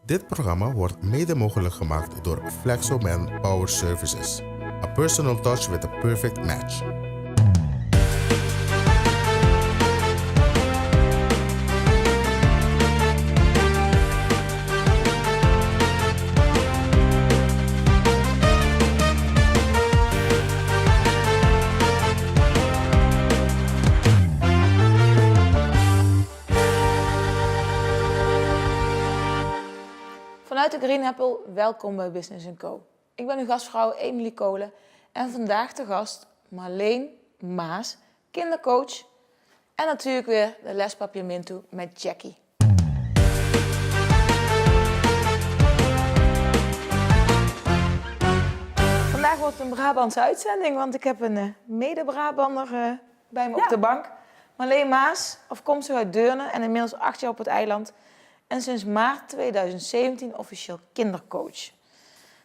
Dit programma wordt mede mogelijk gemaakt door Flexoman Power Services. A personal touch with a perfect match. Vanuit de Green Apple, welkom bij Business & Co. Ik ben uw gastvrouw Emily Kolen en vandaag te gast Marleen Maas, kindercoach en natuurlijk weer de lespapiamentu met Jackie. Vandaag wordt het een Brabantse uitzending, want ik heb een mede-Brabander bij me op de bank. Marleen Maas, afkomstig uit Deurne en inmiddels 8 jaar op het eiland. En sinds maart 2017 officieel kindercoach.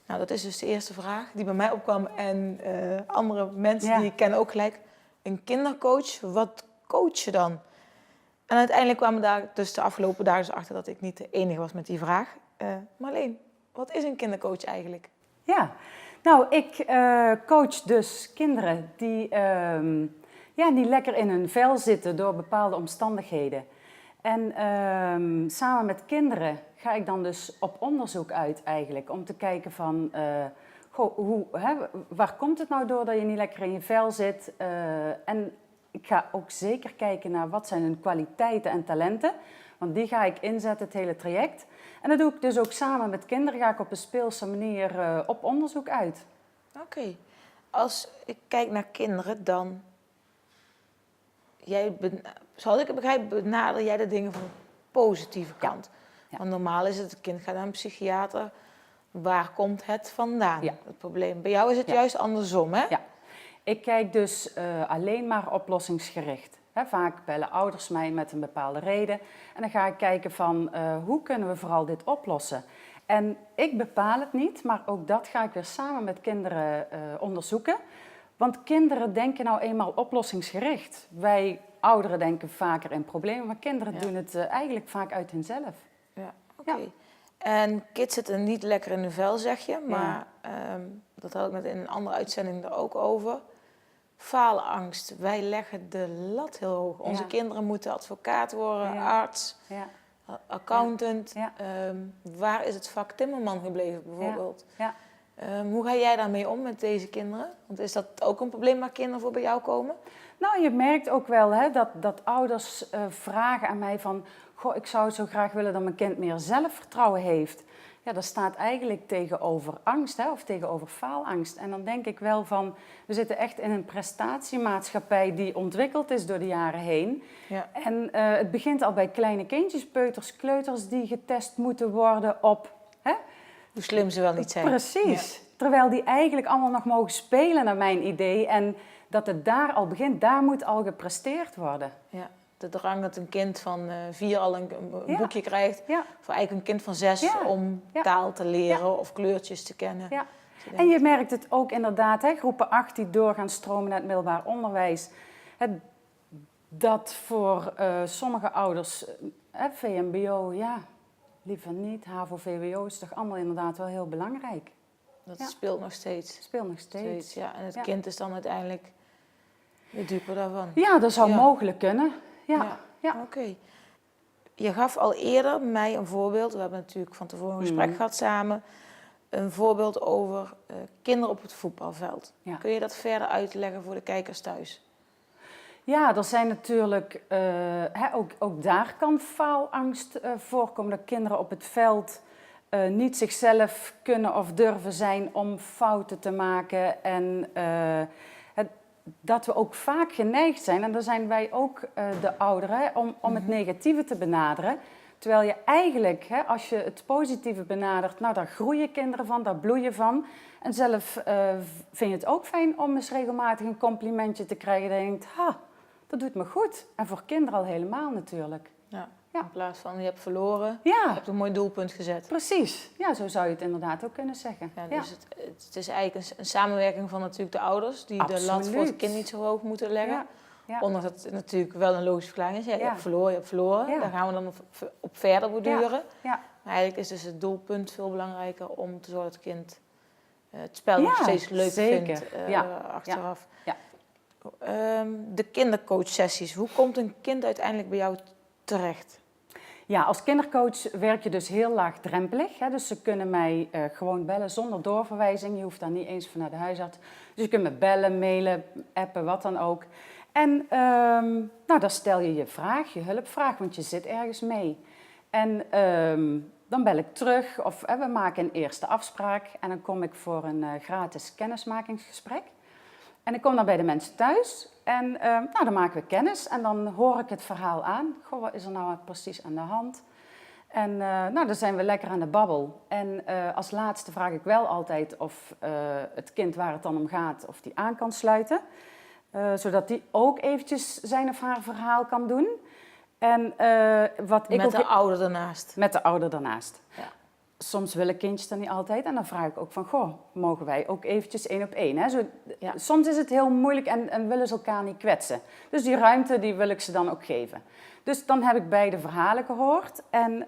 Nou, dat is dus de eerste vraag die bij mij opkwam. En andere mensen die ik ken ook gelijk. Een kindercoach, wat coach je dan? En uiteindelijk kwamen daar dus de afgelopen dagen dus achter dat ik niet de enige was met die vraag. Marleen, wat is een kindercoach eigenlijk? Ja, nou ik coach dus kinderen die lekker in hun vel zitten door bepaalde omstandigheden. En samen met kinderen ga ik dan dus op onderzoek uit eigenlijk. Om te kijken van, waar komt het nou door dat je niet lekker in je vel zit? En ik ga ook zeker kijken naar wat zijn hun kwaliteiten en talenten. Want die ga ik inzetten het hele traject. En dat doe ik dus ook samen met kinderen. Ga ik op een speelse manier op onderzoek uit. Oké. Als ik kijk naar kinderen dan... Zoals ik het begrijp, benader jij de dingen van de positieve kant. Ja. Want normaal is het kind gaat naar een psychiater. Waar komt het vandaan? Ja. Het probleem. Bij jou is het juist andersom, hè? Ja. Ik kijk dus alleen maar oplossingsgericht. Vaak bellen ouders mij met een bepaalde reden. En dan ga ik kijken van hoe kunnen we vooral dit oplossen. En ik bepaal het niet, maar ook dat ga ik weer samen met kinderen onderzoeken. Want kinderen denken nou eenmaal oplossingsgericht. Wij ouderen denken vaker in problemen, maar kinderen doen het eigenlijk vaak uit hunzelf. Ja, oké. Ja. En kids zitten niet lekker in hun vel, zeg je, maar dat had ik net in een andere uitzending er ook over. Faalangst. Wij leggen de lat heel hoog. Onze kinderen moeten advocaat worden, arts, accountant. Ja. Waar is het vak timmerman gebleven bijvoorbeeld? Ja. Hoe ga jij daarmee om met deze kinderen? Want is dat ook een probleem waar kinderen voor bij jou komen? Nou, je merkt ook wel dat ouders vragen aan mij van... Goh, ik zou zo graag willen dat mijn kind meer zelfvertrouwen heeft. Ja, dat staat eigenlijk tegenover angst of tegenover faalangst. En dan denk ik wel van... We zitten echt in een prestatiemaatschappij die ontwikkeld is door de jaren heen. Ja. En het begint al bij kleine kindjes, peuters, kleuters... die getest moeten worden op... Hoe slim ze wel niet zijn. Precies. Ja. Terwijl die eigenlijk allemaal nog mogen spelen naar mijn idee. En dat het daar al begint, daar moet al gepresteerd worden. Ja, de drang dat een kind van 4 al een boekje krijgt. Ja. Voor eigenlijk een kind van 6 om taal te leren of kleurtjes te kennen. Ja. En je merkt het ook inderdaad, groepen 8 die doorgaan stromen naar het middelbaar onderwijs. Dat voor sommige ouders, VMBO, liever niet. HAVO, VWO is toch allemaal inderdaad wel heel belangrijk. Dat speelt nog steeds. Speelt nog steeds. Ja. En het kind is dan uiteindelijk de dupe daarvan. Ja, dat zou mogelijk kunnen. Ja. Oké. Je gaf al eerder mij een voorbeeld. We hebben natuurlijk van tevoren een gesprek gehad samen. Een voorbeeld over kinderen op het voetbalveld. Ja. Kun je dat verder uitleggen voor de kijkers thuis? Ja, er zijn natuurlijk, ook daar kan faalangst voorkomen. Dat kinderen op het veld niet zichzelf kunnen of durven zijn om fouten te maken. En dat we ook vaak geneigd zijn, en daar zijn wij ook de ouderen, om het negatieve te benaderen. Terwijl je eigenlijk, als je het positieve benadert, nou daar groeien kinderen van, daar bloeien van. En zelf vind je het ook fijn om eens regelmatig een complimentje te krijgen. Dat je denkt, dat doet me goed. En voor kinderen al helemaal natuurlijk. Ja. In plaats van je hebt verloren, je hebt een mooi doelpunt gezet. Precies. Ja, zo zou je het inderdaad ook kunnen zeggen. Ja, dus het is eigenlijk een samenwerking van natuurlijk de ouders... die de lat voor het kind niet zo hoog moeten leggen. Ja. Ondanks dat het natuurlijk wel een logische verklaring is. Je hebt verloren, je hebt verloren. Ja. Daar gaan we dan op verder borduren. Ja. Maar eigenlijk is dus het doelpunt veel belangrijker om te zorgen dat het kind het spel nog steeds leuk zeker. vindt achteraf. Ja. De kindercoachsessies, hoe komt een kind uiteindelijk bij jou terecht? Ja, als kindercoach werk je dus heel laagdrempelig. Hè? Dus ze kunnen mij gewoon bellen zonder doorverwijzing. Je hoeft dan niet eens vanuit de huisarts. Dus je kunt me bellen, mailen, appen, wat dan ook. En dan stel je je vraag, je hulpvraag, want je zit ergens mee. En dan bel ik terug of we maken een eerste afspraak. En dan kom ik voor een gratis kennismakingsgesprek. En ik kom dan bij de mensen thuis en dan maken we kennis en dan hoor ik het verhaal aan. Goh, wat is er nou precies aan de hand? En dan zijn we lekker aan de babbel. En als laatste vraag ik wel altijd of het kind waar het dan om gaat, of die aan kan sluiten. Zodat die ook eventjes zijn of haar verhaal kan doen. En, Met de ouder ernaast. Met de ouder daarnaast. Ja. Soms willen kindjes dat niet altijd en dan vraag ik ook van, goh, mogen wij ook eventjes 1 op 1? Hè? Ja. Soms is het heel moeilijk en willen ze elkaar niet kwetsen. Dus die ruimte die wil ik ze dan ook geven. Dus dan heb ik beide verhalen gehoord en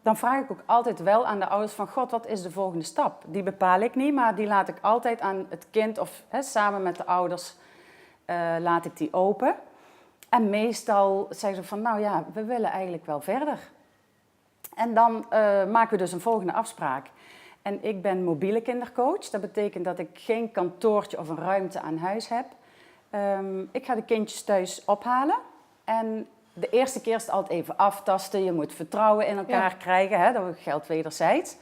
dan vraag ik ook altijd wel aan de ouders van, god, wat is de volgende stap? Die bepaal ik niet, maar die laat ik altijd aan het kind of samen met de ouders laat ik die open. En meestal zeggen ze van, nou ja, we willen eigenlijk wel verder. En dan maken we dus een volgende afspraak. En ik ben mobiele kindercoach. Dat betekent dat ik geen kantoortje of een ruimte aan huis heb. Ik ga de kindjes thuis ophalen. En de eerste keer is het altijd even aftasten. Je moet vertrouwen in elkaar krijgen. Hè? Dat geldt wederzijds.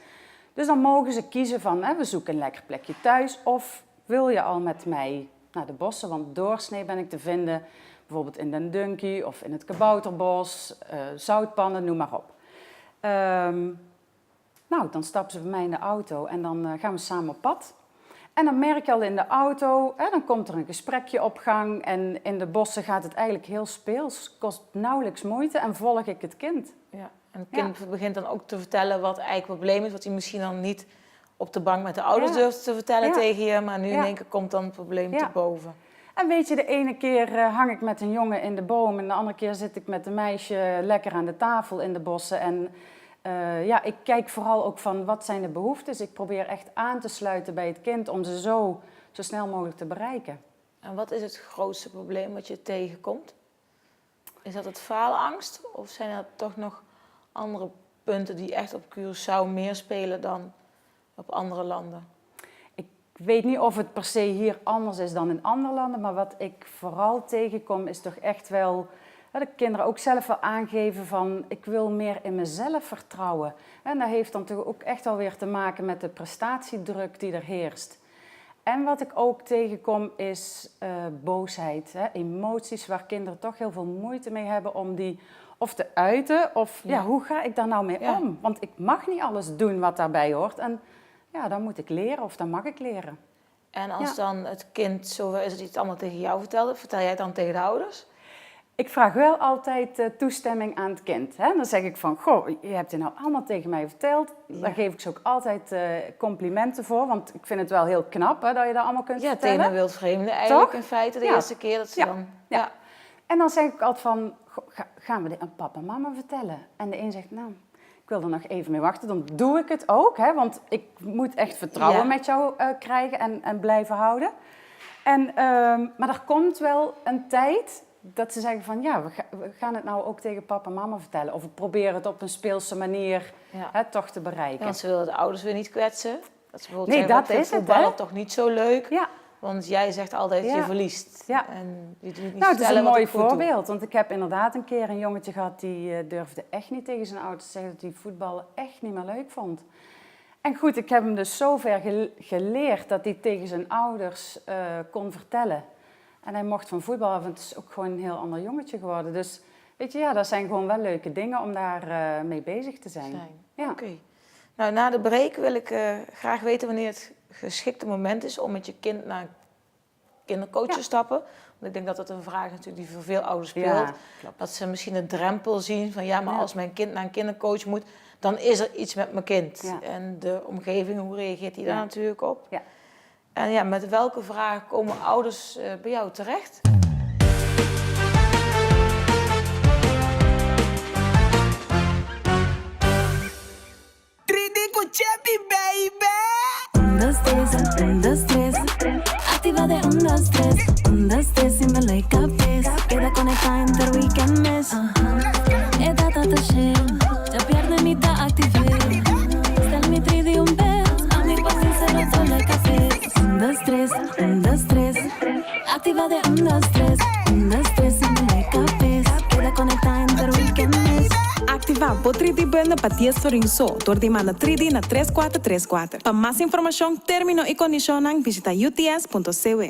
Dus dan mogen ze kiezen van, we zoeken een lekker plekje thuis. Of wil je al met mij naar de bossen? Want doorsnee ben ik te vinden. Bijvoorbeeld in Den Dunkie of in het Kabouterbos. Zoutpannen, noem maar op. Dan stappen ze bij mij in de auto en dan gaan we samen op pad. En dan merk je al in de auto, dan komt er een gesprekje op gang. En in de bossen gaat het eigenlijk heel speels. Kost nauwelijks moeite en volg ik het kind. Ja. En het kind begint dan ook te vertellen wat eigenlijk het probleem is. Wat hij misschien dan niet op de bank met de ouders durft te vertellen tegen je. Maar nu in één keer komt dan het probleem te boven. En weet je, de ene keer hang ik met een jongen in de boom. En de andere keer zit ik met een meisje lekker aan de tafel in de bossen. En ik kijk vooral ook van wat zijn de behoeftes. Ik probeer echt aan te sluiten bij het kind om ze zo snel mogelijk te bereiken. En wat is het grootste probleem wat je tegenkomt? Is dat het faalangst? Of zijn er toch nog andere punten die echt op Curaçao meer spelen dan op andere landen? Ik weet niet of het per se hier anders is dan in andere landen. Maar wat ik vooral tegenkom is toch echt wel de kinderen ook zelf wel aangeven van ik wil meer in mezelf vertrouwen. En dat heeft dan toch ook echt wel weer te maken met de prestatiedruk die er heerst. En wat ik ook tegenkom is boosheid. Emoties waar kinderen toch heel veel moeite mee hebben om die of te uiten. Of hoe ga ik daar nou mee om? Want ik mag niet alles doen wat daarbij hoort. En dan moet ik leren of dan mag ik leren. En als dan het kind zover is dat hij het allemaal tegen jou vertelt, vertel jij het dan tegen de ouders? Ik vraag wel altijd toestemming aan het kind. Hè? Dan zeg ik van, goh, je hebt het nou allemaal tegen mij verteld. Daar geef ik ze ook altijd complimenten voor. Want ik vind het wel heel knap dat je dat allemaal kunt vertellen. Ja, tegen een wildvreemde eigenlijk. Toch? In feite de eerste keer dat ze dan... Ja. En dan zeg ik altijd van, goh, gaan we dit aan papa en mama vertellen? En de een zegt, nou, ik wil er nog even mee wachten. Dan doe ik het ook, hè? Want ik moet echt vertrouwen met jou krijgen en blijven houden. Maar er komt wel een tijd dat ze zeggen van, we gaan het nou ook tegen papa en mama vertellen. Of we proberen het op een speelse manier toch te bereiken. Ja, want ze willen de ouders weer niet kwetsen. Dat ze bijvoorbeeld nee, zeggen, dat is het, voetballen toch niet zo leuk. Ja. Want jij zegt altijd, je verliest. Ja. En je doet niet het is een mooi voorbeeld. Doe. Want ik heb inderdaad een keer een jongetje gehad die durfde echt niet tegen zijn ouders te zeggen dat hij voetballen echt niet meer leuk vond. En goed, ik heb hem dus zover geleerd dat hij tegen zijn ouders kon vertellen. En hij mocht van voetbal af en het is ook gewoon een heel ander jongetje geworden. Dus weet je, dat zijn gewoon wel leuke dingen om daar mee bezig te zijn. Ja. Oké. Nou, na de break wil ik graag weten wanneer het geschikte moment is om met je kind naar een kindercoach te stappen. Want ik denk dat dat een vraag is natuurlijk die voor veel ouders speelt. Ja, dat ze misschien de drempel zien van maar als mijn kind naar een kindercoach moet, dan is er iets met mijn kind. Ja. En de omgeving, hoe reageert die daar natuurlijk op? Ja. En met welke vragen komen ouders bij jou terecht? Chepi, baby. 1, 2, 3, 1, 2, 3. Activa de 1, 2, 3. 1, 2, 3 y me lo capes. Queda conectada entre weekend mes. Es data te share. Ya pierde mitad activé. Stel mi 3D un bed. A mi papi se lo tole café. 1, 2, 3, 1, 2, 3. Activa de 1, 2, 3. 1, 2, 3 y me lo capes. Queda conectada entre weekend mes. Activar o 3D banda para 10 sorinho. Door die manda 3D na 3434. Para mais informação, término e condicionang, visita uts.cw.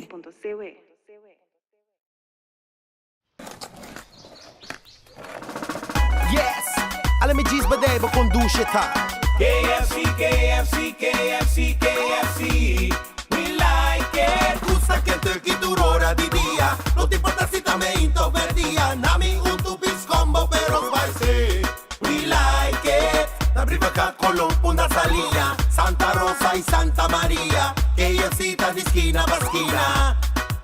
Yes, alle met G's bedrijven kon douchen ta. KFC, KFC, KFC, KFC. We like it. Gusta Kentucky durora di dia. No te importa si también introvertida. Nami un tupis combo pero spicy. We like it. La brivaca Colón, Punta Salina, Santa Rosa y Santa María. KFC ta di esquina a esquina.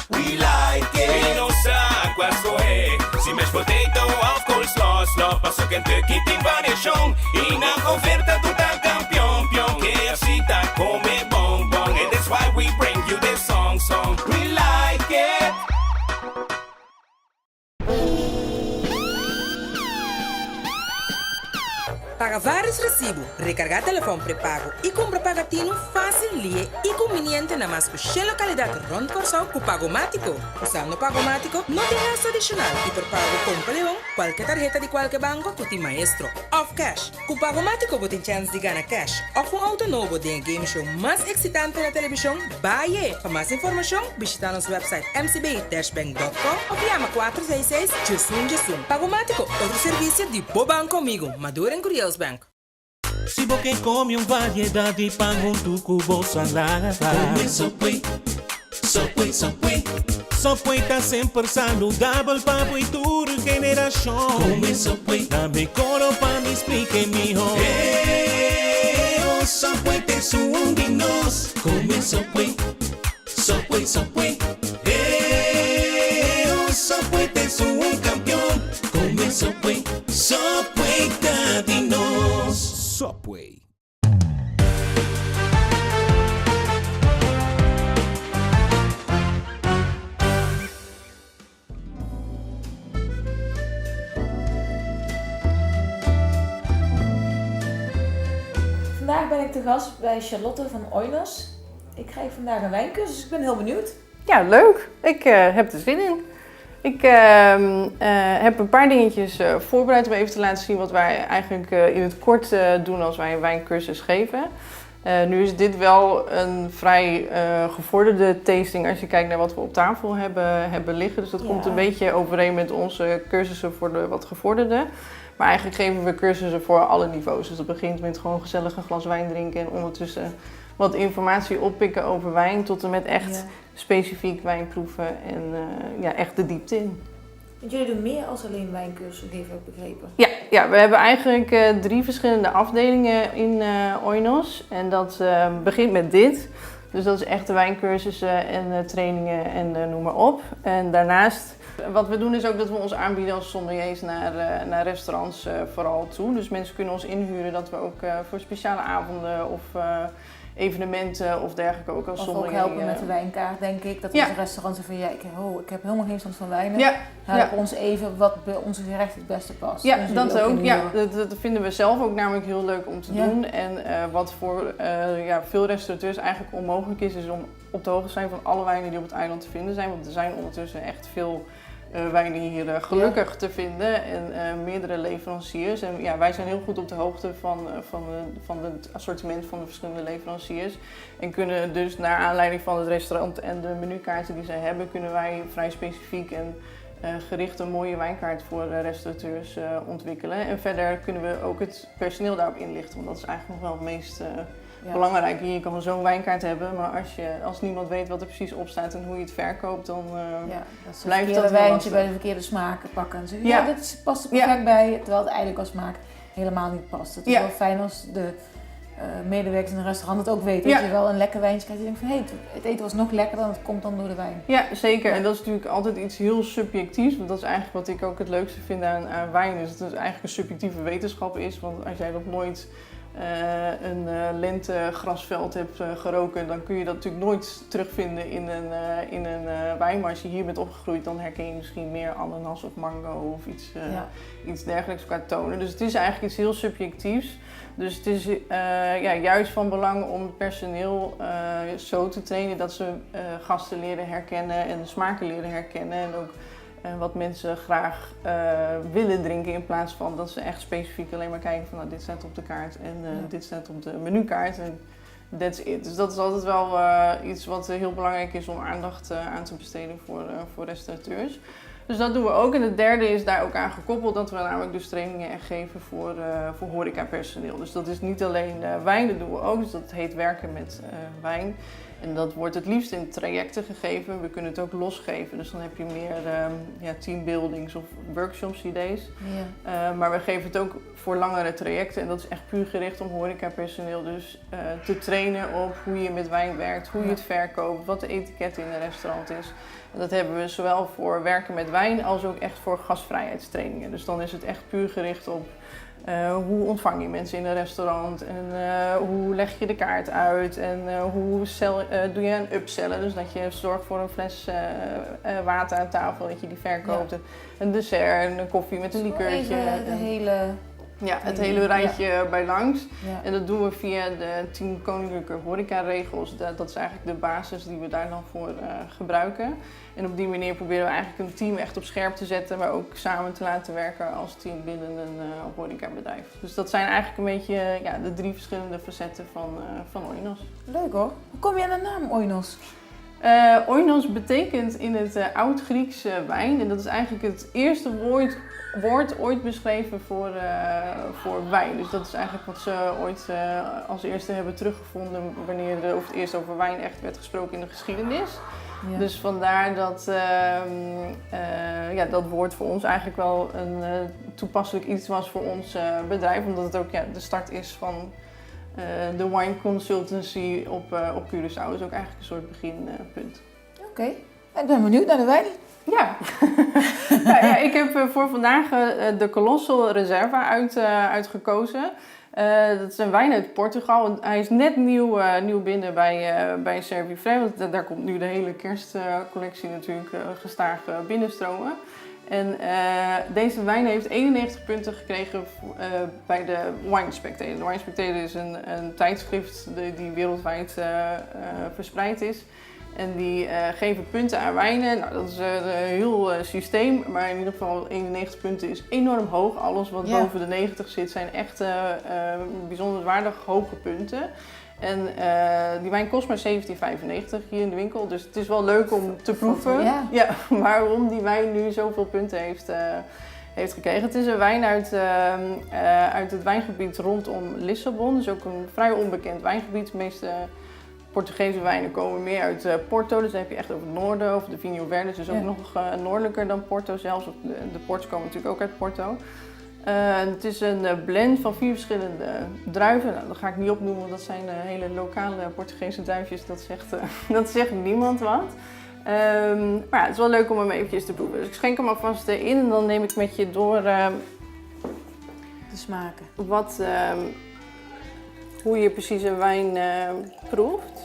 We like We it. no sa qual escoger. Si mashed potato of coleslaw, slaw. Paso Kentucky tem variação. E na oferta tu tá campeão, pião. KFC tá come bom, bom. And that's why we bring you this song. We like it. Paga vários recibos, recargar telefone pré-pago e compra pagatino fácil, lie e conveniente na mais que localidade rond Corsão com Pagomático. Usando Pagomático, não tem gasto adicional e por pago com Leão, qualquer tarjeta de qualquer banco que tem maestro. Off cash. Com Pagomático, você tem chance de ganhar cash. Ou um auto novo de um game show mais excitante na televisão, Baie. Para mais informação, visita nosso website mcb-bank.com ou chama 466-Jusum. Pagomático, outro serviço de Boban comigo, Maduro em Curiel Bank. Se você come variedade de pão, tuco, bolsa, salada. Come Subway, Subway, Subway. Subway tá sempre saudável para a futura geração. Come Subway. Dá-me coro para me explicar melhor. O Subway tem sumo de nós. Come Subway, Subway, Subway. O Subway tem sumo campeão. Come Subway, Subway tá de nós. Subway. Vandaag ben ik te gast bij Charlotte van Oinos. Ik krijg vandaag een wijncursus, dus ik ben heel benieuwd. Ja, leuk. Ik heb er zin in. Ik heb een paar dingetjes voorbereid om even te laten zien wat wij eigenlijk in het kort doen als wij een wijncursus geven. Nu is dit wel een vrij gevorderde tasting als je kijkt naar wat we op tafel hebben liggen. Dus dat komt een beetje overeen met onze cursussen voor de wat gevorderde. Maar eigenlijk geven we cursussen voor alle niveaus. Dus dat begint met gewoon gezellig een glas wijn drinken en ondertussen wat informatie oppikken over wijn tot en met echt specifiek wijnproeven en echt de diepte in. Want jullie doen meer als alleen wijncursussen geven, heb ik begrepen. Ja, we hebben eigenlijk 3 verschillende afdelingen in Oinos. En dat begint met dit. Dus dat is echt de wijncursussen en trainingen en noem maar op. En daarnaast, wat we doen is ook dat we ons aanbieden als sommeliers naar restaurants vooral toe. Dus mensen kunnen ons inhuren dat we ook voor speciale avonden of evenementen of dergelijke ook als Of sommelier. ook helpen met de wijnkaart, denk ik. Dat onze restaurants zeggen van ik heb helemaal geen stand van wijnen. Ja. Help ons even wat bij onze gerecht het beste past. Ja, Dus dat ook. Ja, Dat vinden we zelf ook namelijk heel leuk om te doen. En wat voor veel restaurateurs eigenlijk onmogelijk is om op de hoogte te zijn van alle wijnen die op het eiland te vinden zijn. Want er zijn ondertussen echt veel wijnen hier gelukkig te vinden en meerdere leveranciers. En ja, wij zijn heel goed op de hoogte van het assortiment van de verschillende leveranciers. En kunnen dus naar aanleiding van het restaurant en de menukaarten die zij hebben, kunnen wij vrij specifiek en gericht een mooie wijnkaart voor restaurateurs ontwikkelen. En verder kunnen we ook het personeel daarop inlichten, want dat is eigenlijk nog wel het meest belangrijk. Je kan zo'n wijnkaart hebben, maar als niemand weet wat er precies op staat en hoe je het verkoopt, dan dat ze blijft het dat wijntje lastig. bij de verkeerde smaken pakken. En zeggen, dit past er perfect bij, terwijl het eigenlijk als smaak helemaal niet past. Het is wel fijn als de medewerkers in een restaurant het ook weten. Dat je wel een lekker wijntje krijgt. En je denkt van het eten was nog lekkerder dan het komt dan door de wijn. Ja, zeker. En dat is natuurlijk altijd iets heel subjectiefs. Want dat is eigenlijk wat ik ook het leukste vind aan wijn. Is dat het eigenlijk een subjectieve wetenschap is. Want als jij nog nooit een lentegrasveld hebt geroken, dan kun je dat natuurlijk nooit terugvinden in een wijn. Maar als je hier bent opgegroeid, dan herken je misschien meer ananas of mango of iets dergelijks qua tonen. Dus het is eigenlijk iets heel subjectiefs. Dus het is juist van belang om het personeel zo te trainen dat ze gasten leren herkennen en de smaken leren herkennen. En ook wat mensen graag willen drinken in plaats van dat ze echt specifiek alleen maar kijken van nou, dit staat op de kaart en dit staat op de menukaart en that's it. Dus dat is altijd wel iets wat heel belangrijk is om aandacht aan te besteden voor restaurateurs. Dus dat doen we ook. En het derde is daar ook aan gekoppeld dat we namelijk dus trainingen geven voor horecapersoneel. Dus dat is niet alleen wijn, dat doen we ook. Dus dat heet werken met wijn. En dat wordt het liefst in trajecten gegeven. We kunnen het ook losgeven. Dus dan heb je meer teambuildings of workshops idees. Ja. Maar we geven het ook voor langere trajecten. En dat is echt puur gericht om horecapersoneel dus te trainen op hoe je met wijn werkt, hoe je het verkoopt, wat de etiket in een restaurant is. En dat hebben we zowel voor werken met wijn als ook echt voor gastvrijheidstrainingen. Dus dan is het echt puur gericht op hoe ontvang je mensen in een restaurant en hoe leg je de kaart uit en hoe doe je een upsellen. Dus dat je zorgt voor een fles water aan tafel, dat je die verkoopt. Een dessert en een koffie met een likeurtje. Het hele rijtje bij langs. Ja. En dat doen we via de 10 koninklijke horecaregels. Dat is eigenlijk de basis die we daar dan voor gebruiken. En op die manier proberen we eigenlijk een team echt op scherp te zetten, maar ook samen te laten werken als team binnen een horecabedrijf. Dus dat zijn eigenlijk een beetje de 3 verschillende facetten van Oinos. Leuk hoor. Hoe kom je aan de naam Oinos? Oinos betekent in het Oud-Grieks wijn. En dat is eigenlijk het eerste woord ooit beschreven voor wijn. Dus dat is eigenlijk wat ze ooit als eerste hebben teruggevonden wanneer er het eerst over wijn echt werd gesproken in de geschiedenis. Ja. Dus vandaar dat dat woord voor ons eigenlijk wel een toepasselijk iets was voor ons bedrijf. Omdat het ook de start is van de wine consultancy op Curaçao. Dus ook eigenlijk een soort beginpunt. Oké. Ik ben benieuwd naar de wijn. Ja. Ik heb voor vandaag de Colossal Reserva uitgekozen. Dat is een wijn uit Portugal. Hij is net nieuw binnen bij Servifré. Want daar komt nu de hele kerstcollectie natuurlijk gestaag binnenstromen. En deze wijn heeft 91 punten gekregen bij de Wine Spectator. De Wine Spectator is een tijdschrift die wereldwijd verspreid is. En die geven punten aan wijnen. Nou, dat is een heel systeem, maar in ieder geval 91 punten is enorm hoog. Alles wat boven de 90 zit zijn echt bijzonder waardig hoge punten. En die wijn kost maar €17,95 hier in de winkel. Dus het is wel leuk om te proeven. Ja, waarom die wijn nu zoveel punten heeft gekregen. Het is een wijn uit het wijngebied rondom Lissabon. Dus ook een vrij onbekend wijngebied. De meeste Portugese wijnen komen meer uit Porto, dus dan heb je echt over het noorden, of de Vinho Verde, dus ook nog noordelijker dan Porto zelfs. De ports komen natuurlijk ook uit Porto. Het is een blend van 4 verschillende druiven. Nou, dat ga ik niet opnoemen, want dat zijn hele lokale Portugese druifjes. Dat zegt niemand wat. Maar het is wel leuk om hem eventjes te proeven. Dus ik schenk hem alvast in en dan neem ik met je door de smaken. Hoe je precies een wijn proeft.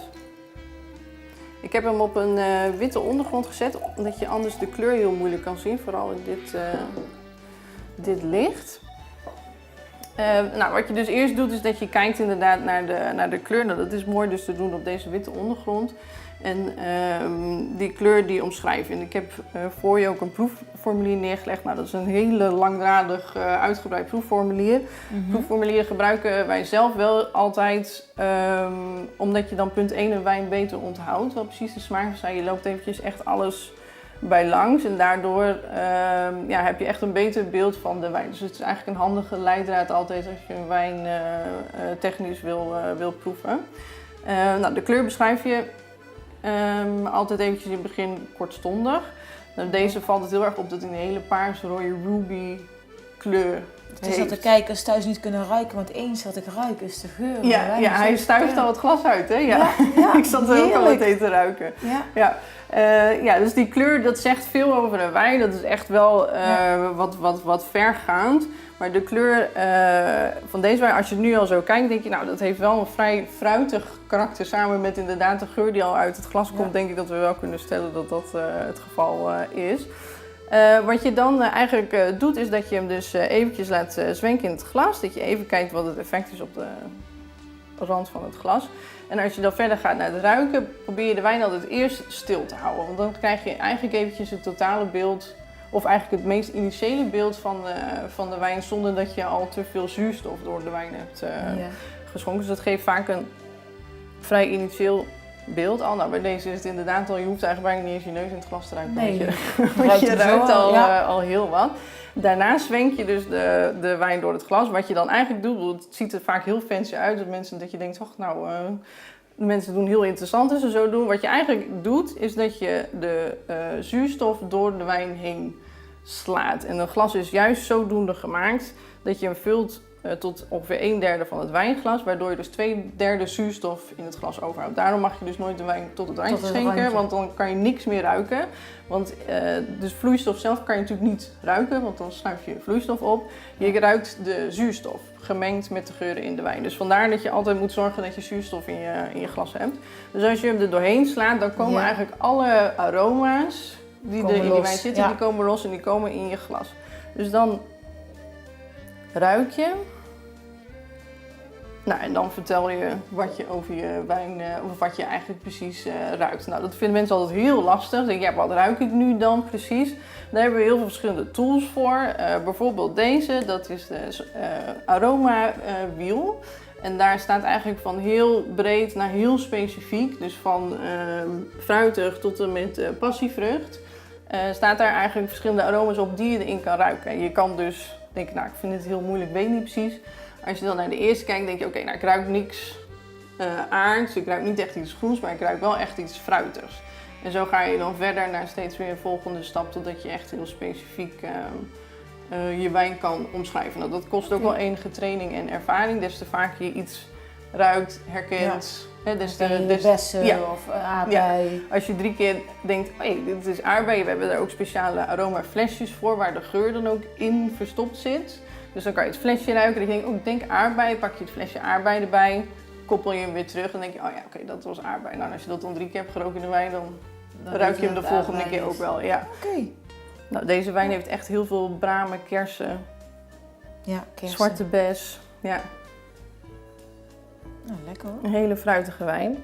Ik heb hem op een witte ondergrond gezet, omdat je anders de kleur heel moeilijk kan zien, vooral in dit licht. Wat je dus eerst doet, is dat je kijkt inderdaad naar de kleur. Nou, dat is mooi dus te doen op deze witte ondergrond. En die kleur die omschrijf je. En ik heb voor je ook een proefformulier neergelegd. Nou, dat is een hele langdradig uitgebreid proefformulier. Proefformulieren gebruiken wij zelf wel altijd, omdat je dan punt 1 een wijn beter onthoudt. Wel precies de smaak van je loopt eventjes echt alles bij langs. En daardoor heb je echt een beter beeld van de wijn. Dus het is eigenlijk een handige leidraad altijd als je een wijn technisch wil proeven. De kleur beschrijf je altijd eventjes in het begin kortstondig. Nou, deze valt het heel erg op dat hij een hele paars-rode ruby kleur Het is dat de kijkers thuis niet kunnen ruiken, want eens wat ik ruik is de geur. Ja, hij stuift al het glas uit, hè? Ja. Ik zat er ook al meteen te ruiken. Dus die kleur, dat zegt veel over een wijn. Dat is echt wel wat vergaand. Maar de kleur van deze wijn, als je het nu al zo kijkt, denk je, nou, dat heeft wel een vrij fruitig karakter. Samen met inderdaad de geur die al uit het glas komt, denk ik dat we wel kunnen stellen dat dat het geval is. Wat je dan eigenlijk doet, is dat je hem dus eventjes laat zwenken in het glas. Dat je even kijkt wat het effect is op de rand van het glas. En als je dan verder gaat naar het ruiken, probeer je de wijn altijd eerst stil te houden. Want dan krijg je eigenlijk eventjes het totale beeld, of eigenlijk het meest initiële beeld van de wijn, zonder dat je al te veel zuurstof door de wijn hebt geschonken. Dus dat geeft vaak een vrij initieel beeld al. Nou, bij deze is het inderdaad al, je hoeft eigenlijk bijna niet eens je neus in het glas te ruiken. Nee, Want je ruikt al heel wat. Daarna zwenk je dus de wijn door het glas. Wat je dan eigenlijk doet, het ziet er vaak heel fancy uit. Dat je denkt, de mensen doen heel interessant en zo doen. Wat je eigenlijk doet, is dat je de zuurstof door de wijn heen slaat. En een glas is juist zodoende gemaakt dat je hem vult tot ongeveer 1/3 van het wijnglas, waardoor je dus 2/3 zuurstof in het glas overhoudt. Daarom mag je dus nooit de wijn tot het randje schenken, want dan kan je niks meer ruiken. Want de vloeistof zelf kan je natuurlijk niet ruiken, want dan snuif je vloeistof op. Je ruikt de zuurstof, gemengd met de geuren in de wijn. Dus vandaar dat je altijd moet zorgen dat je zuurstof in je glas hebt. Dus als je hem er doorheen slaat, dan komen eigenlijk alle aroma's die er in die wijn zitten, die komen los en die komen in je glas. Dus dan ruik je. Nou, en dan vertel je wat je over je wijn, of wat je eigenlijk precies ruikt. Nou, dat vinden mensen altijd heel lastig. Dan denk je, ja, wat ruik ik nu dan precies? Daar hebben we heel veel verschillende tools voor. Bijvoorbeeld deze, dat is de aroma wiel. En daar staat eigenlijk van heel breed naar heel specifiek, dus van fruitig tot en met passievrucht. Staat daar eigenlijk verschillende aroma's op die je erin kan ruiken. En je kan dus denken, nou, ik vind het heel moeilijk, weet niet precies. Als je dan naar de eerste kijkt, denk je, oké, nou, ik ruik niks aards, ik ruik niet echt iets groens, maar ik ruik wel echt iets fruitigs. En zo ga je dan verder naar steeds weer een volgende stap, totdat je echt heel specifiek je wijn kan omschrijven. Nou, dat kost ook wel enige training en ervaring. Des te vaker je iets ruikt, herkent. Hè, bessen of aardbei. Ja. Als je 3 keer denkt, hey, dit is aardbei, we hebben daar ook speciale aromaflesjes voor, waar de geur dan ook in verstopt zit. Dus dan kan je het flesje ruiken. Dan denk je, oh, ik denk aardbei, pak je het flesje aardbei erbij, koppel je hem weer terug en denk je, oh ja, oké, dat was aardbei. Nou, als je dat dan 3 keer hebt geroken in de wijn, dan ruik je hem de volgende keer ook wel. Ja. Oké. Nou, deze wijn heeft echt heel veel bramen, kersen, zwarte bes. Ja. Nou, lekker hoor. Een hele fruitige wijn.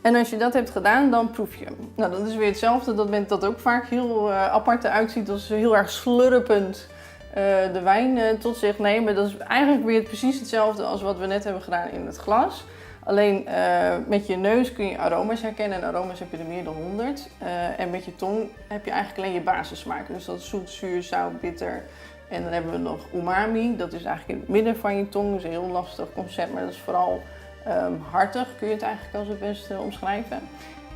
En als je dat hebt gedaan, dan proef je hem. Nou, dat is weer hetzelfde. Dat ook vaak heel apart eruit ziet, als heel erg slurpend de wijn tot zich nemen. Dat is eigenlijk weer precies hetzelfde als wat we net hebben gedaan in het glas. Alleen met je neus kun je aroma's herkennen. En aroma's heb je er meer dan 100. En met je tong heb je eigenlijk alleen je basissmaken. Dus dat is zoet, zuur, zout, bitter. En dan hebben we nog umami. Dat is eigenlijk in het midden van je tong. Dat is een heel lastig concept, maar dat is vooral hartig. Kun je het eigenlijk als het beste omschrijven.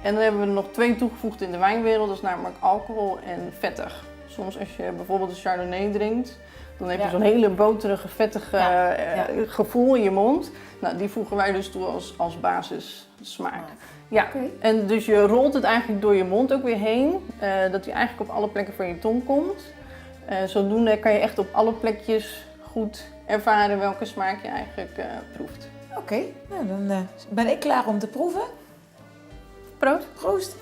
En dan hebben we er nog 2 toegevoegd in de wijnwereld. Dat is namelijk alcohol en vettig. Soms als je bijvoorbeeld een Chardonnay drinkt, dan heb je zo'n hele boterige, vettige gevoel in je mond. Nou, die voegen wij dus toe als basissmaak. Ja, en dus je rolt het eigenlijk door je mond ook weer heen, dat hij eigenlijk op alle plekken van je tong komt. Zodoende kan je echt op alle plekjes goed ervaren welke smaak je eigenlijk proeft. Oké, nou dan ben ik klaar om te proeven. Proost. Proost.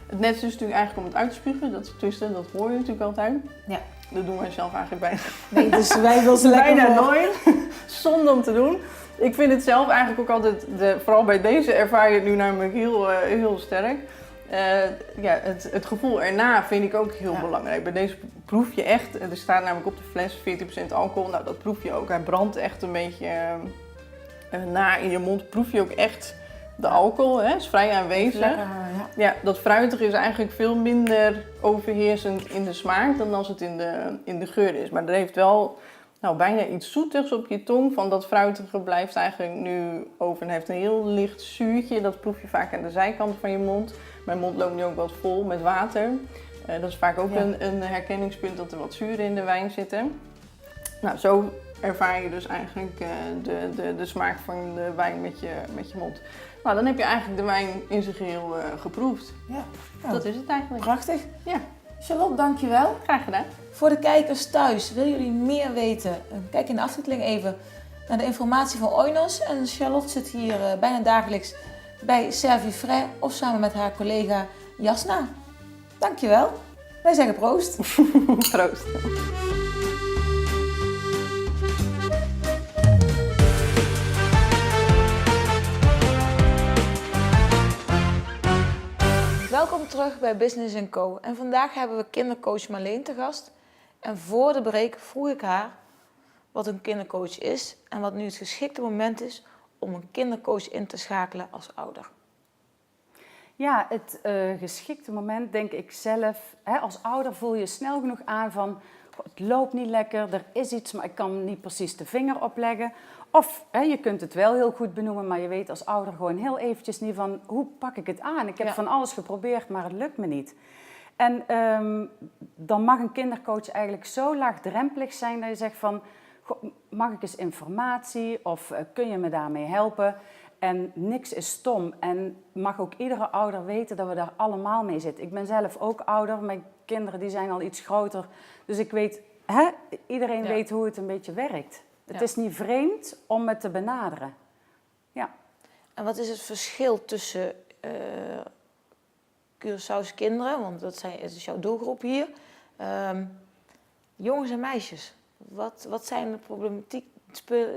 Het net is dus natuurlijk eigenlijk om het uit te spugen. Dat hoor je natuurlijk altijd. Ja. Dat doen wij zelf eigenlijk bijna. Nee, dus wij willen ze lekker bijna voor. nooit. Zonde om te doen. Ik vind het zelf eigenlijk ook altijd, vooral bij deze ervaar je het nu namelijk heel sterk. Het gevoel erna vind ik ook heel belangrijk. Bij deze proef je echt, er staat namelijk op de fles 14% alcohol. Nou, dat proef je ook. Hij brandt echt een beetje na in je mond. Proef je ook echt de alcohol, hè? Is vrij aanwezig. Lekker, ja, dat fruitige is eigenlijk veel minder overheersend in de smaak dan als het in de geur is. Maar er heeft wel bijna iets zoetigs op je tong. Van dat fruitige blijft eigenlijk nu over en heeft een heel licht zuurtje. Dat proef je vaak aan de zijkant van je mond. Mijn mond loopt nu ook wat vol met water. Dat is vaak ook een herkenningspunt dat er wat zuren in de wijn zitten. Nou, zo ervaar je dus eigenlijk de smaak van de wijn met je mond. Nou, dan heb je eigenlijk de wijn in zijn geheel geproefd. Ja. Dat is het eigenlijk. Prachtig. Ja, Charlotte, dankjewel. graag gedaan. Voor de kijkers thuis, willen jullie meer weten? Kijk in de aftiteling even naar de informatie van Oinos. En Charlotte zit hier bijna dagelijks bij Servifrais of samen met haar collega Jasna. Dankjewel. Wij zeggen proost. Proost. Welkom terug bij Business & Co. En vandaag hebben we kindercoach Marleen te gast. En voor de break vroeg ik haar wat een kindercoach is en wat nu het geschikte moment is om een kindercoach in te schakelen als ouder. Ja, het geschikte moment denk ik zelf. Als ouder voel je snel genoeg aan van het loopt niet lekker, er is iets, maar ik kan niet precies de vinger opleggen. Of je kunt het wel heel goed benoemen, maar je weet als ouder gewoon heel eventjes niet van hoe pak ik het aan. Ik heb van alles geprobeerd, maar het lukt me niet. En dan mag een kindercoach eigenlijk zo laagdrempelig zijn dat je zegt van mag ik eens informatie of kun je me daarmee helpen? En niks is stom. En mag ook iedere ouder weten dat we daar allemaal mee zitten. Ik ben zelf ook ouder. Mijn kinderen die zijn al iets groter. Dus ik weet, iedereen weet hoe het een beetje werkt. Het is niet vreemd om het te benaderen. Ja. En wat is het verschil tussen Curaçaose kinderen, want dat is jouw doelgroep hier, jongens en meisjes? Wat zijn de problematiek,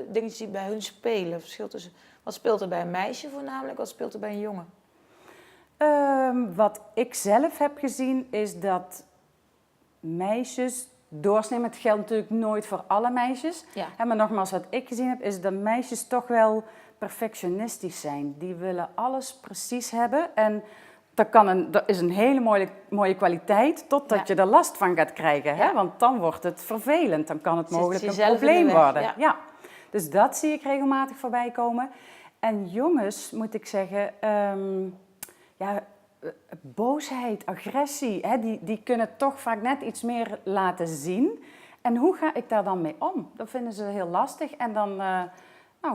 dingetjes die bij hun spelen? Verschil tussen, wat speelt er bij een meisje voornamelijk, wat speelt er bij een jongen? Wat ik zelf heb gezien is dat meisjes doorsnee, maar het geldt natuurlijk nooit voor alle meisjes. Ja. Maar nogmaals, wat ik gezien heb, is dat meisjes toch wel perfectionistisch zijn. Die willen alles precies hebben. En dat is een hele mooie kwaliteit, totdat je er last van gaat krijgen. Hè? Want dan wordt het vervelend. Dan kan het mogelijk een probleem worden. Ja. Dus dat zie ik regelmatig voorbij komen. En jongens, moet ik zeggen, boosheid, agressie, die kunnen toch vaak net iets meer laten zien. En hoe ga ik daar dan mee om? Dat vinden ze heel lastig. En dan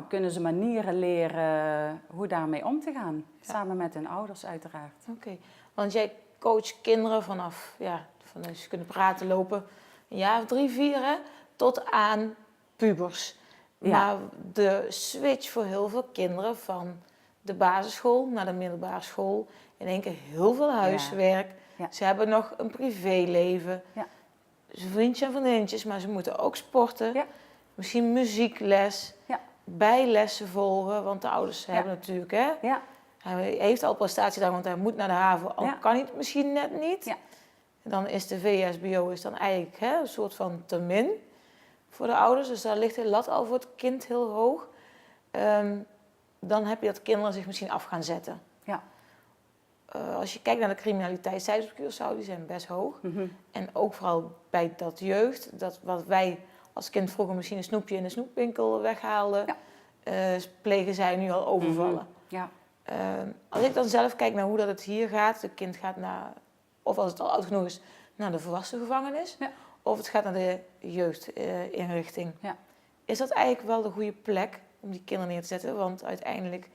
kunnen ze manieren leren hoe daarmee om te gaan. Ja. Samen met hun ouders uiteraard. Oké, want jij coacht kinderen vanaf ze kunnen praten, lopen, een jaar of 3, 4, tot aan pubers. Ja. Maar de switch voor heel veel kinderen van de basisschool naar de middelbare school, in één keer heel veel huiswerk. Ja. Ze hebben nog een privéleven. Ja. Vriendjes en vriendinnetjes, maar ze moeten ook sporten. Ja. Misschien muziekles. Ja. Bijlessen volgen, want de ouders hebben natuurlijk, hij heeft al prestatiedag, want hij moet naar de haven, al kan hij het misschien net niet. Ja. En dan is de VSBO dan eigenlijk een soort van te min voor de ouders, dus daar ligt de lat al voor het kind heel hoog. Dan heb je dat kinderen zich misschien af gaan zetten. Ja. Als je kijkt naar de criminaliteitscijfers op Curaçao, die zijn best hoog. Mm-hmm. En ook vooral bij dat jeugd, dat wat wij als kind vroeger misschien een snoepje in de snoepwinkel weghaalden, plegen zij nu al overvallen. Mm-hmm. Ja. Als ik dan zelf kijk naar hoe dat het hier gaat, het kind gaat naar, of als het al oud genoeg is, naar de volwassen gevangenis, of het gaat naar de jeugdinrichting. Is dat eigenlijk wel de goede plek om die kinderen neer te zetten? Want uiteindelijk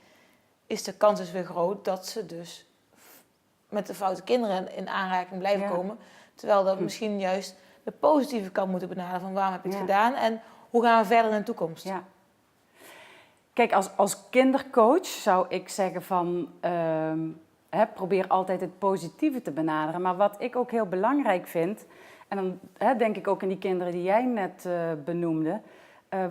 is de kans dus weer groot dat ze dus met de foute kinderen in aanraking blijven komen. Terwijl dat misschien juist de positieve kant moeten benaderen van waarom heb je het gedaan en hoe gaan we verder in de toekomst? Ja. Kijk, als kindercoach zou ik zeggen van probeer altijd het positieve te benaderen. Maar wat ik ook heel belangrijk vind, en dan denk ik ook aan die kinderen die jij net benoemde,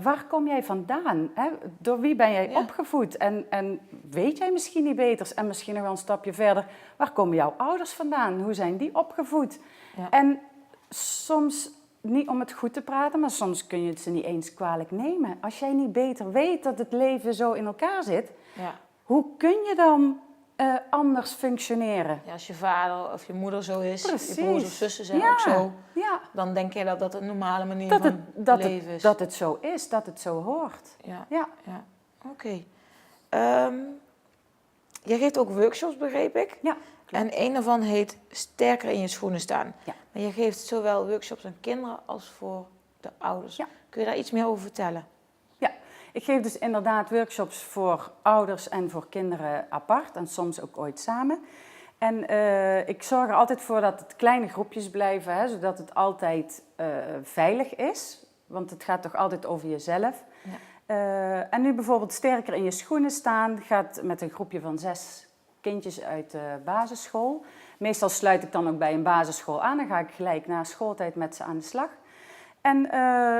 waar kom jij vandaan? Door wie ben jij opgevoed? En weet jij misschien niet beters? En misschien nog wel een stapje verder, waar komen jouw ouders vandaan? Hoe zijn die opgevoed? Ja. En soms, niet om het goed te praten, maar soms kun je het ze niet eens kwalijk nemen. Als jij niet beter weet dat het leven zo in elkaar zit, hoe kun je dan anders functioneren? Ja, als je vader of je moeder zo is, je broers of zussen zijn ook zo, dan denk je dat dat een normale manier van leven is. Dat het zo is, dat het zo hoort. Ja. Oké. Jij geeft ook workshops, begreep ik. Ja. En een daarvan heet Sterker in je schoenen staan. Ja. Maar je geeft zowel workshops aan kinderen als voor de ouders. Ja. Kun je daar iets meer over vertellen? Ja, ik geef dus inderdaad workshops voor ouders en voor kinderen apart en soms ook ooit samen. En ik zorg er altijd voor dat het kleine groepjes blijven, hè, zodat het altijd veilig is. Want het gaat toch altijd over jezelf. Ja. En nu bijvoorbeeld sterker in je schoenen staan gaat met een groepje van 6 kindjes uit de basisschool. Meestal sluit ik dan ook bij een basisschool aan. Dan ga ik gelijk na schooltijd met ze aan de slag. En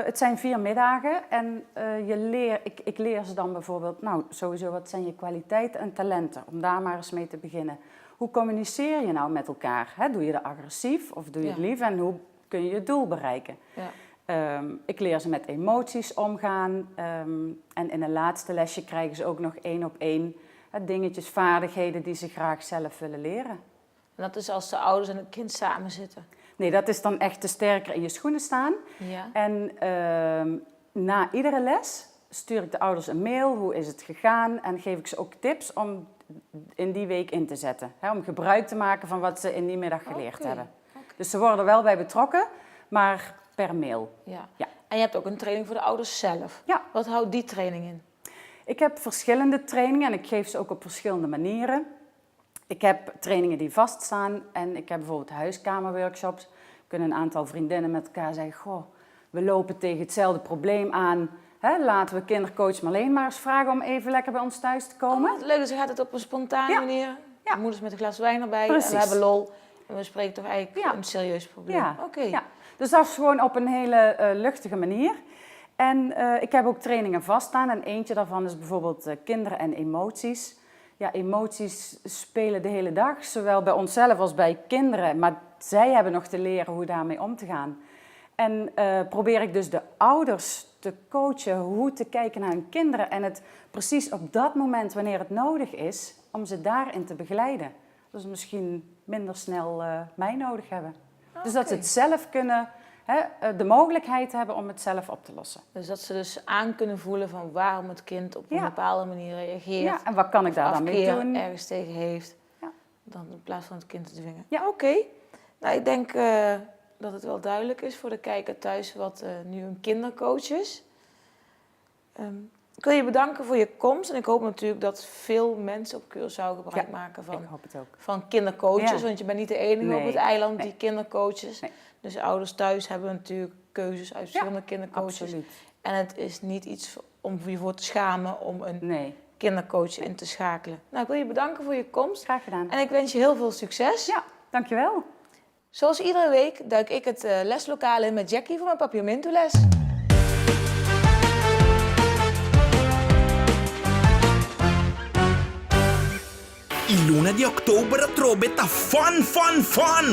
het zijn 4 middagen en ik leer ze dan bijvoorbeeld, nou sowieso wat zijn je kwaliteiten en talenten, om daar maar eens mee te beginnen. Hoe communiceer je nou met elkaar? Hè? Doe je dat agressief of doe je het lief en hoe kun je je doel bereiken? Ja. Ik leer ze met emoties omgaan en in een laatste lesje krijgen ze ook nog 1-op-1 dingetjes, vaardigheden die ze graag zelf willen leren. En dat is als de ouders en het kind samen zitten? Nee, dat is dan echt te sterker in je schoenen staan. Ja. En na iedere les stuur ik de ouders een mail, hoe is het gegaan? En geef ik ze ook tips om in die week in te zetten. Hè, om gebruik te maken van wat ze in die middag geleerd hebben. Okay. Dus ze worden er wel bij betrokken, maar per mail. Ja. Ja. En je hebt ook een training voor de ouders zelf. Ja. Wat houdt die training in? Ik heb verschillende trainingen en ik geef ze ook op verschillende manieren. Ik heb trainingen die vaststaan en ik heb bijvoorbeeld huiskamerworkshops. Kunnen een aantal vriendinnen met elkaar zeggen, goh, we lopen tegen hetzelfde probleem aan. Hè, laten we kindercoach Marleen maar eens vragen om even lekker bij ons thuis te komen. Oh, leuk, dus gaat het op een spontane manier. Ja. De moeders met een glas wijn erbij. Precies. En we hebben lol. En we spreken toch eigenlijk een serieus probleem. Ja. Okay. Ja. Dus dat is gewoon op een hele luchtige manier. En ik heb ook trainingen vaststaan. En eentje daarvan is bijvoorbeeld kinderen en emoties. Ja, emoties spelen de hele dag. Zowel bij onszelf als bij kinderen. Maar zij hebben nog te leren hoe daarmee om te gaan. En probeer ik dus de ouders te coachen hoe te kijken naar hun kinderen. En het precies op dat moment, wanneer het nodig is, om ze daarin te begeleiden. Dus misschien minder snel mij nodig hebben. Okay. Dus dat ze het zelf kunnen, de mogelijkheid hebben om het zelf op te lossen. Dus dat ze dus aan kunnen voelen van waarom het kind op een bepaalde manier reageert. Ja, en wat kan ik daar dan mee doen? Ergens tegen heeft. Ja. Dan in plaats van het kind te dwingen. Ja. Oké. Nou, ik denk dat het wel duidelijk is voor de kijker thuis wat nu een kindercoach is. Ik wil je bedanken voor je komst. En ik hoop natuurlijk dat veel mensen op Curaçao gebruik maken van kindercoaches. Want je bent niet de enige op het eiland die kindercoaches. Nee. Dus ouders thuis hebben natuurlijk keuzes uit verschillende kindercoaches. Absoluut. En het is niet iets om je voor te schamen om een kindercoach in te schakelen. Nou, ik wil je bedanken voor je komst. Graag gedaan. En ik wens je heel veel succes. Ja, dankjewel. Zoals iedere week duik ik het leslokaal in met Jackie voor mijn Papiamento-les. Il luna di oktober trobeta fun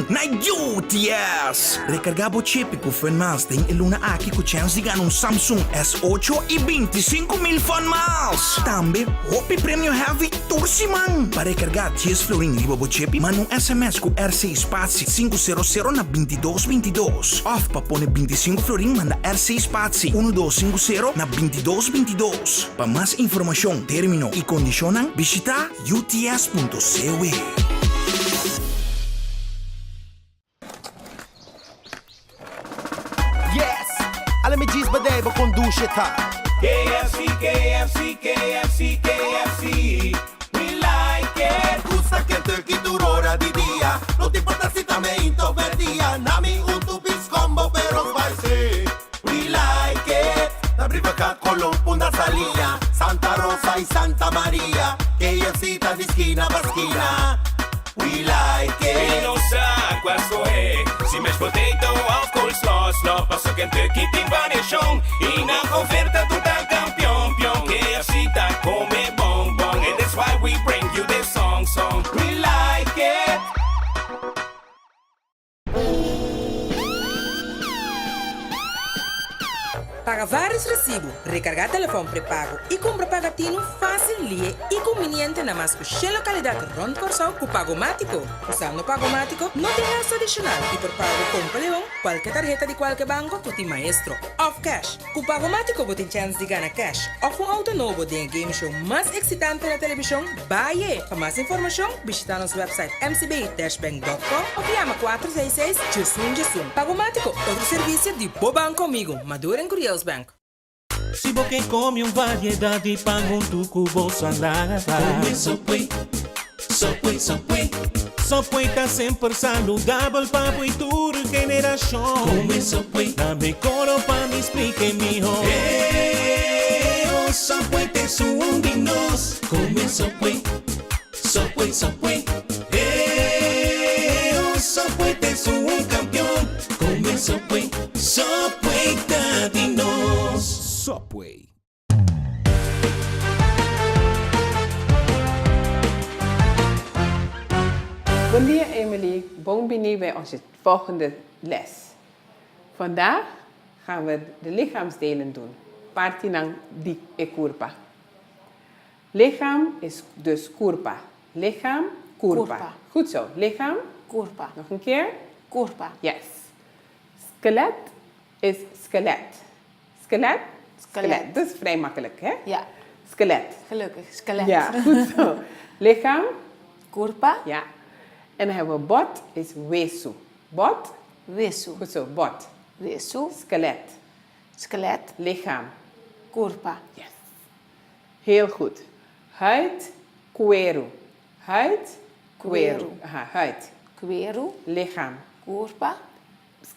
na UTS. Recargabo chip com fun miles tem il luna aqui com chance de ganhar um Samsung S8 e 25.000 fun miles. Também hopi prêmio heavy tursimang. Para recargar 10 florin libo chip, manda um SMS com RC Spazi 500 na 2222. Of para pôr 25 florin, manda RC Spazi 1250 na 2222. Para mais informação, termino e condicionam, visita UTS.com. Yes, alle me G's bedrijven conduce ta. KFC, KFC, KFC, KFC. We like it. Gusta Kentucky durora di dia. No te importa si también introverdía. Nami un tupis combo pero spicy. We like it. La brivaca Colón, Punta Salía, Santa Rosa y Santa María. KFC tá de esquina pra esquina. We like E it. não sabe qual escolher. Se mexe potato of coleslaw. Só passa Kentucky tem variação. E na oferta tu tá campeão. KFC tá come bom. And that's why we bring you this song. We like it. Paga vários recibos, recargar telefone pré-pago e compra pagatino fácil lie e conveniente na mais que localidade rond Corsão com Pagomático. Usando Pagomático, não tem gasto adicional e por pago com Leão, qualquer tarjeta de qualquer banco, tu tem maestro. Off cash. Com Pagomático, você tem chance de ganhar cash. Ou um auto novo de game show mais excitante na televisão, Baie. Para mais informação, visita nosso website mcb-bank.com ou chama 466-JUSUN. Pagomático, outro serviço de Boban comigo, Maduro em Curious Bank. Se você come variedade paga tucubo salada. Come Subway, Subway, Subway. Subway tá sempre saludável para a futura geração. Come Subway, dá-me coro para me explicar melhor. O Subway tem um de nós. Come Subway, Subway, Subway. O Subway tem um campeão. Come Subway, Subway tá de nós. Subway. Bom dia Emily, bienvenue bij onze volgende les. Vandaag gaan we de lichaamsdelen doen. Parti ng di e kurpa. Lichaam is dus kurpa. Lichaam, kurpa. Kurpa. Goed zo. Lichaam. Kurpa. Nog een keer. Kurpa. Yes. Skelet is skelet. Skelet? Skelet. Dat is vrij makkelijk, hè? Ja. Skelet. Gelukkig, skelet. Ja, goed zo. Lichaam. Kurpa. Ja. En dan hebben we bot, is wesu. Bot. Wesu. Goed zo, bot. Wesu. Skelet. Skelet. Lichaam. Kurpa. Yes. Heel goed. Huid, cuero. Huid, cuero. Cuero. Aha, huid. Cuero. Lichaam. Kurpa.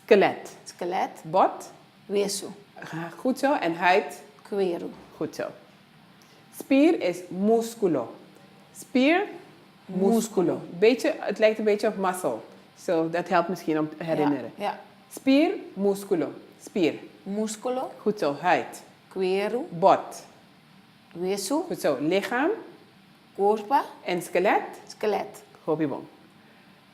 Skelet. Skelet. Bot. Wesu. Aha, goed zo. En huid. Cuero. Goed zo. Spier is musculo. Spier, musculo. Het lijkt een beetje op muscle. So, dat helpt misschien om te herinneren. Ja. Spier, musculo. Spier. Musculo. Goed zo. Huid. Cuero. Bot. Wesu. Goed zo. Lichaam. Kurpa. En skelet. Skelet. Hobibong.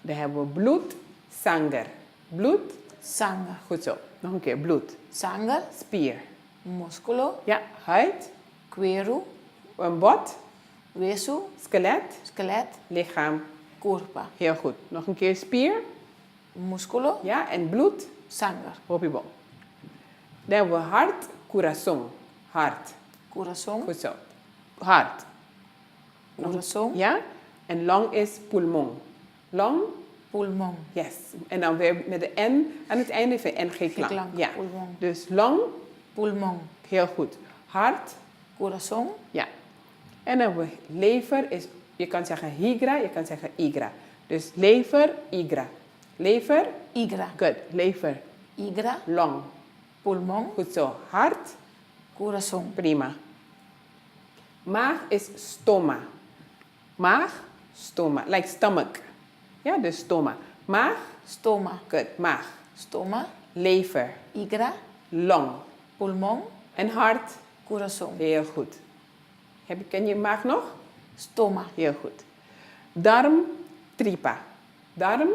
Dan hebben we bloed, sanger. Bloed. Sanger. Goed zo. Nog een keer. Bloed. Sanger. Spier. Musculo. Ja. Huid. Cuero. Een bot. Wesu. Skelet. Skelet. Lichaam. Kurpa. Heel goed. Nog een keer spier. Musculo. Ja. En bloed. Sanger. Hobibong. Dan hebben we hart, corazon. Hart. Corazon. Goed zo. Hart. Corazon. Ja. En long is pulmon. Long. Pulmon. Yes. En dan weer met de N aan het einde van N geen klank. klank. Ja. Pulmon. Dus long. Pulmon. Heel goed. Hart. Corazon. Ja. En dan hebben we lever is, je kan zeggen higra, je kan zeggen igra. Dus lever, igra. Lever. Igra. Good. Lever. Igra. Long. Pulmon. Goed zo. Hart. Corazon. Prima. Maag is stoma. Maag, stoma. Like stomach. Ja, dus stoma. Maag. Stoma. Good. Maag. Stoma. Lever. Igra. Long. Pulmon. En hart. Corazon. Heel goed. Ken je maag nog? Stoma. Heel goed. Darm, tripa. Darm.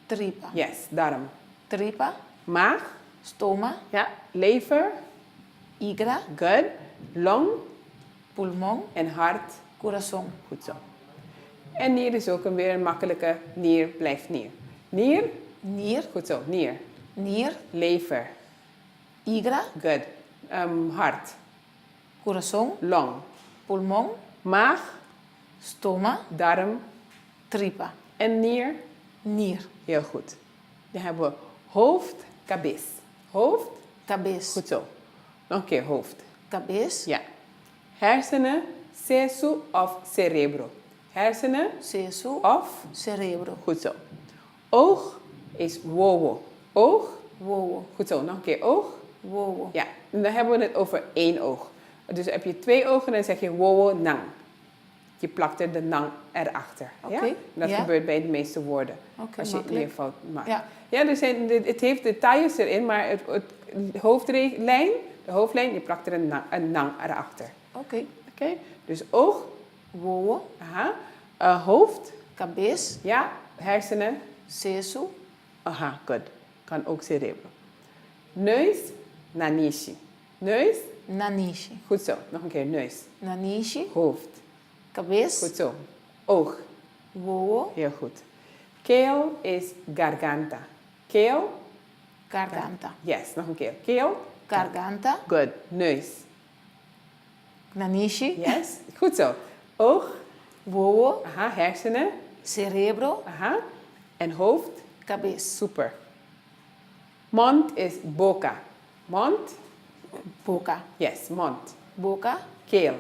Tripa. Yes, darm. Tripa. Maag. Stoma. Ja. Lever. Igra. Good. Long. Pulmon. En hart. Corazon. Goed zo. En nier is ook weer een makkelijke. Nier blijft nier. Nier. Nier. Goed zo. Nier. Nier. Lever. Igra. Good. Hart. Corazon. Long. Pulmon. Maag. Stoma. Darm. Tripa. En nier. Nier. Heel goed. Dan hebben we hoofd, cabez. Hoofd. Cabez. Goed zo. Nog een keer hoofd. Cabez. Ja. Hersenen, sesu of cerebro. Hersenen. Sesu. Of. Cerebro. Goed zo. Oog is wowo. Oog. Wowo. Goed zo. Nog een keer oog. Wowo. Ja. En dan hebben we het over één oog. Dus heb je twee ogen, dan zeg je wowo nang. Je plakt er de nang erachter. Oké. Ja? Dat Ja. gebeurt bij de meeste woorden. Oké, als je makkelijk. leerfout maakt. Ja. Ja, dus het heeft details erin, maar de hoofdlijn, je plakt er een nang erachter. Oké. Oké? Dus oog. Wowo. Aha. Hoofd. Cabez. Ja. Hersenen. Sesu. Aha, good. Kan ook cerebro. Neus, nanishi. Neus. Nanishi. Goed zo. Nog een keer. Neus. Nanishi. Hoofd. Cabeça. Goed zo. Oog. Wowo. Heel goed. Keel is garganta. Keel. Garganta. Yes. Nog een keer. Keel. Garganta. Good. Neus. Nanishi. Yes. Goed zo. Oog. Wowo. Aha. Hersenen. Cerebro. Aha. En hoofd. Cabeça. Super. Mond is boca. Mond. Boca. Yes. Mond. Boca. Keel.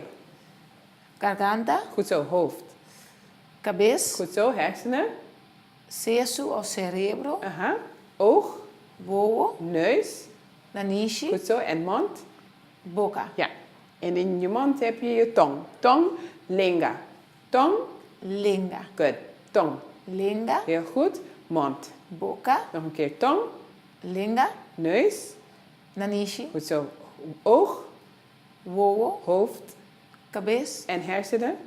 Garganta. Goed zo. Hoofd. Cabeça. Goed zo. Hersenen. Seso of cerebro. Aha. Oog. Wowo. Neus. Nanishi. Goed zo. En mond. Boca. Ja. En in je mond heb je je tong. Tong. Linga. Tong. Linga. Good. Tong. Linga. Heel goed. Mond. Boca. Nog een keer tong. Linga. Neus. Nanishi. Goed zo. Oog. Wowo. Hoofd. Cabeça. En hersenen.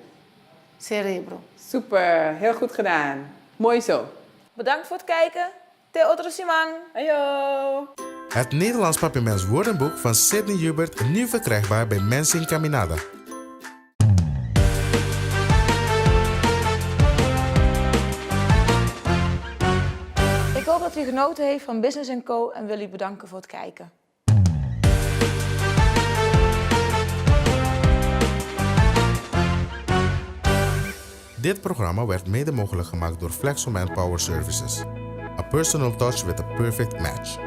Cerebro. Super. Heel goed gedaan. Mooi zo. Bedankt voor het kijken. Te otro simang. Ayo. Het Nederlands Papiermens woordenboek van Sydney Hubert nu verkrijgbaar bij Mensing Caminada. Ik hoop dat u genoten heeft van Business & Co en wil u bedanken voor het kijken. Dit programma werd mede mogelijk gemaakt door Flexo Manpower Services. A personal touch with a perfect match.